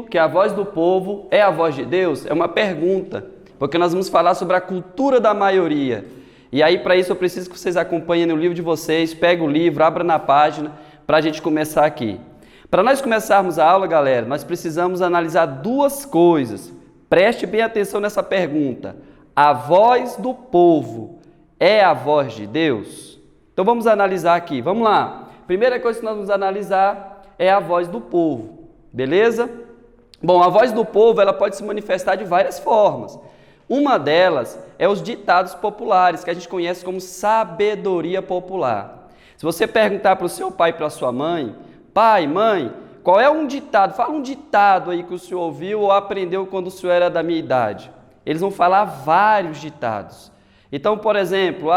que a voz do povo é a voz de Deus? É uma pergunta, porque nós vamos falar sobre a cultura da maioria. E aí, para isso, eu preciso que vocês acompanhem no livro de vocês, pegue o livro, abra na página, para a gente começar aqui. Para nós começarmos a aula, galera, nós precisamos analisar duas coisas. Preste bem atenção nessa pergunta. A voz do povo é a voz de Deus? Então vamos analisar aqui, vamos lá. Primeira coisa que nós vamos analisar é a voz do povo, beleza? Bom, a voz do povo ela pode se manifestar de várias formas. Uma delas é os ditados populares, que a gente conhece como sabedoria popular. Se você perguntar para o seu pai e para a sua mãe, pai, mãe, qual é um ditado? Fala um ditado aí que o senhor ouviu ou aprendeu quando o senhor era da minha idade. Eles vão falar vários ditados. Então, por exemplo,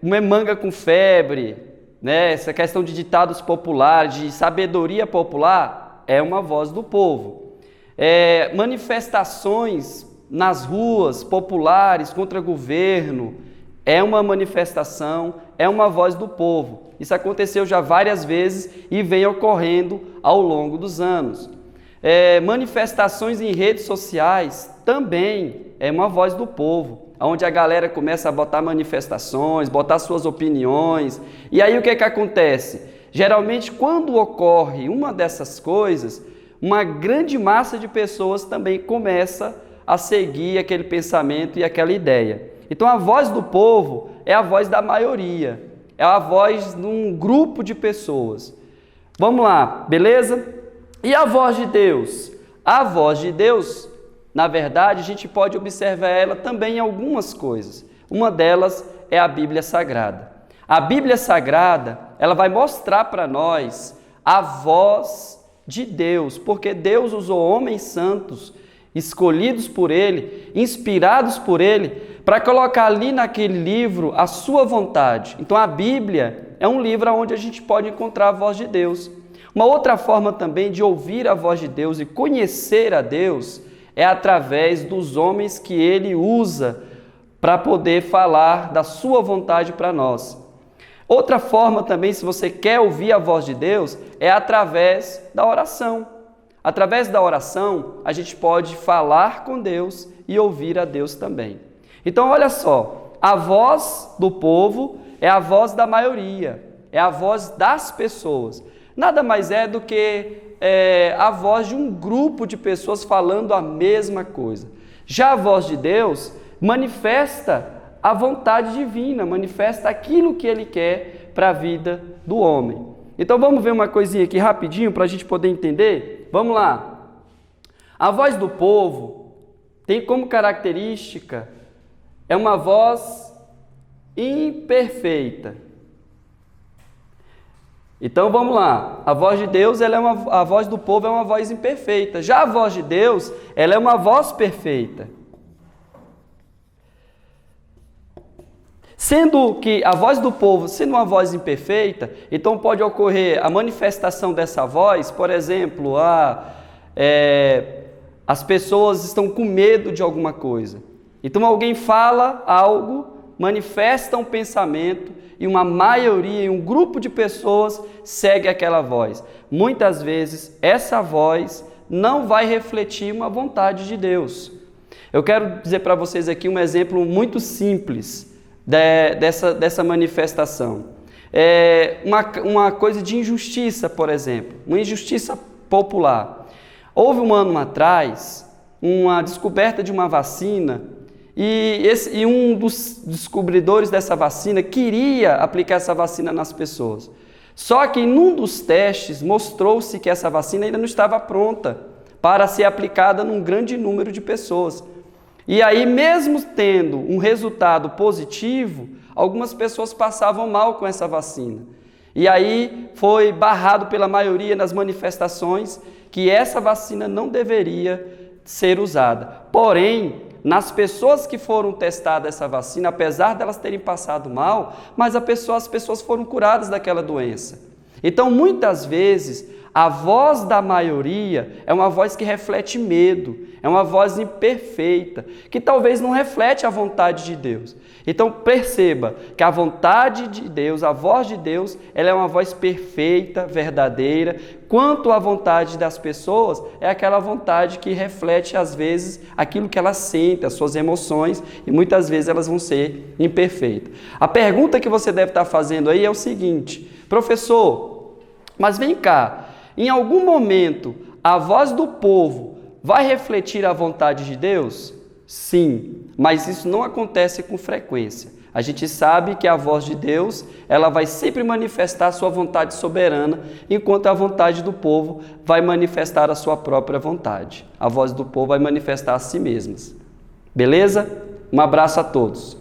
uma manga com febre, né? Essa questão de ditados populares, de sabedoria popular, é uma voz do povo. Manifestações nas ruas populares contra governo, é uma manifestação, é uma voz do povo. Isso aconteceu já várias vezes e vem ocorrendo ao longo dos anos. Manifestações em redes sociais também é uma voz do povo, onde a galera começa a botar manifestações, botar suas opiniões. E aí o que acontece? Geralmente, quando ocorre uma dessas coisas, uma grande massa de pessoas também começa a seguir aquele pensamento e aquela ideia. Então, a voz do povo é a voz da maioria, é a voz de um grupo de pessoas. Vamos lá, beleza? E a voz de Deus? A voz de Deus, na verdade, a gente pode observar ela também em algumas coisas. Uma delas é a Bíblia Sagrada. A Bíblia Sagrada, ela vai mostrar para nós a voz de Deus, porque Deus usou homens santos, escolhidos por Ele, inspirados por Ele, para colocar ali naquele livro a sua vontade. Então a Bíblia é um livro onde a gente pode encontrar a voz de Deus. Uma outra forma também de ouvir a voz de Deus e conhecer a Deus é através dos homens que Ele usa para poder falar da sua vontade para nós. Outra forma também, se você quer ouvir a voz de Deus, é através da oração. Através da oração, a gente pode falar com Deus e ouvir a Deus também. Então, olha só, a voz do povo é a voz da maioria, é a voz das pessoas. Nada mais é do que a voz de um grupo de pessoas falando a mesma coisa. Já a voz de Deus manifesta a vontade divina, manifesta aquilo que Ele quer para a vida do homem. Então vamos ver uma coisinha aqui rapidinho para a gente poder entender? Vamos lá. A voz do povo tem como característica, é uma voz imperfeita. Então vamos lá, a voz de Deus, a voz do povo é uma voz imperfeita. Já a voz de Deus, ela é uma voz perfeita. Sendo que a voz do povo, sendo uma voz imperfeita, então pode ocorrer a manifestação dessa voz, por exemplo, as pessoas estão com medo de alguma coisa. Então alguém fala algo, manifesta um pensamento e uma maioria, um grupo de pessoas segue aquela voz. Muitas vezes essa voz não vai refletir uma vontade de Deus. Eu quero dizer para vocês aqui um exemplo muito simples dessa manifestação. Uma coisa de injustiça, por exemplo, uma injustiça popular. Houve um ano atrás uma descoberta de uma vacina e um dos descobridores dessa vacina queria aplicar essa vacina nas pessoas. Só que em um dos testes mostrou-se que essa vacina ainda não estava pronta para ser aplicada num grande número de pessoas. E aí, mesmo tendo um resultado positivo, algumas pessoas passavam mal com essa vacina. E aí foi barrado pela maioria nas manifestações que essa vacina não deveria ser usada. Porém, nas pessoas que foram testadas essa vacina, apesar delas terem passado mal, mas as pessoas foram curadas daquela doença. Então, muitas vezes, A voz da maioria é uma voz que reflete medo, é uma voz imperfeita, que talvez não reflete a vontade de Deus. Então perceba que a vontade de Deus, a voz de Deus, ela é uma voz perfeita, verdadeira. Quanto à vontade das pessoas, é aquela vontade que reflete às vezes aquilo que elas sentem, as suas emoções, e muitas vezes elas vão ser imperfeitas. A pergunta que você deve estar fazendo aí é o seguinte: professor, mas vem cá, em algum momento a voz do povo vai refletir a vontade de Deus? Sim, mas isso não acontece com frequência. A gente sabe que a voz de Deus, ela vai sempre manifestar a sua vontade soberana, enquanto a vontade do povo vai manifestar a sua própria vontade. A voz do povo vai manifestar a si mesmas. Beleza? Um abraço a todos.